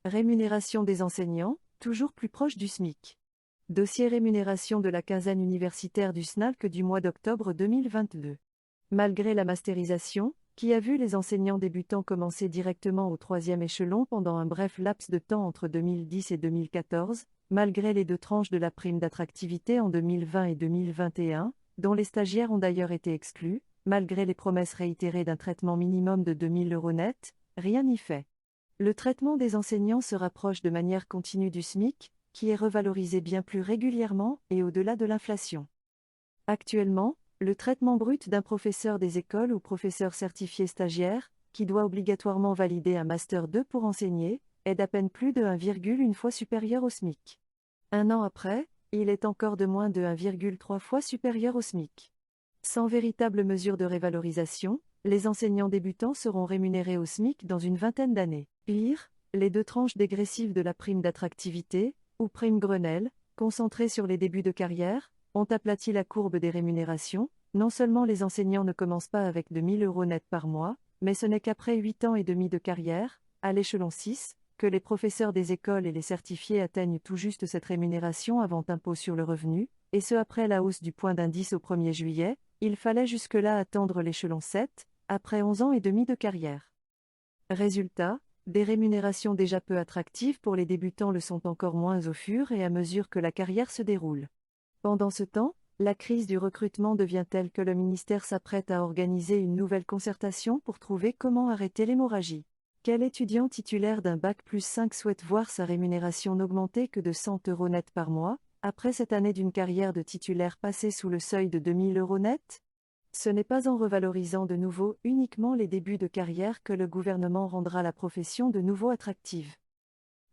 Rémunération des enseignants, toujours plus proche du SMIC. Dossier rémunération de la quinzaine universitaire du SNALC du mois d'octobre 2022. Malgré la masterisation, qui a vu les enseignants débutants commencer directement au troisième échelon pendant un bref laps de temps entre 2010 et 2014, malgré les deux tranches de la prime d'attractivité en 2020 et 2021, dont les stagiaires ont d'ailleurs été exclus, malgré les promesses réitérées d'un traitement minimum de 2 000 € net, rien n'y fait. Le traitement des enseignants se rapproche de manière continue du SMIC, qui est revalorisé bien plus régulièrement et au-delà de l'inflation. Actuellement, le traitement brut d'un professeur des écoles ou professeur certifié stagiaire, qui doit obligatoirement valider un Master 2 pour enseigner, est d'à peine plus de 1,1 fois supérieur au SMIC. Un an après, il est encore de moins de 1,3 fois supérieur au SMIC. Sans véritable mesure de révalorisation, les enseignants débutants seront rémunérés au SMIC dans une vingtaine d'années. Pire, les deux tranches dégressives de la prime d'attractivité, ou prime Grenelle, concentrées sur les débuts de carrière, ont aplati la courbe des rémunérations. Non seulement les enseignants ne commencent pas avec 2 000 € net par mois, mais ce n'est qu'après 8 ans et demi de carrière, à l'échelon 6, que les professeurs des écoles et les certifiés atteignent tout juste cette rémunération avant impôt sur le revenu, et ce après la hausse du point d'indice au 1er juillet, il fallait jusque-là attendre l'échelon 7, après 11 ans et demi de carrière. Résultat, des rémunérations déjà peu attractives pour les débutants le sont encore moins au fur et à mesure que la carrière se déroule. Pendant ce temps, la crise du recrutement devient telle que le ministère s'apprête à organiser une nouvelle concertation pour trouver comment arrêter l'hémorragie. Quel étudiant titulaire d'un bac+5 souhaite voir sa rémunération n'augmenter que de 100 € net par mois, après cette année d'une carrière de titulaire passée sous le seuil de 2 000 € net ? Ce n'est pas en revalorisant de nouveau uniquement les débuts de carrière que le gouvernement rendra la profession de nouveau attractive.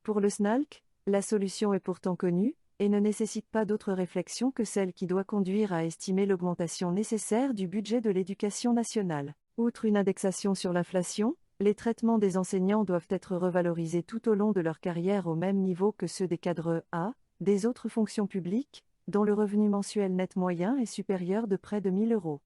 Pour le SNALC, la solution est pourtant connue, et ne nécessite pas d'autre réflexion que celle qui doit conduire à estimer l'augmentation nécessaire du budget de l'éducation nationale. Outre une indexation sur l'inflation, les traitements des enseignants doivent être revalorisés tout au long de leur carrière au même niveau que ceux des cadres A, des autres fonctions publiques, dont le revenu mensuel net moyen est supérieur de près de 1 000 €.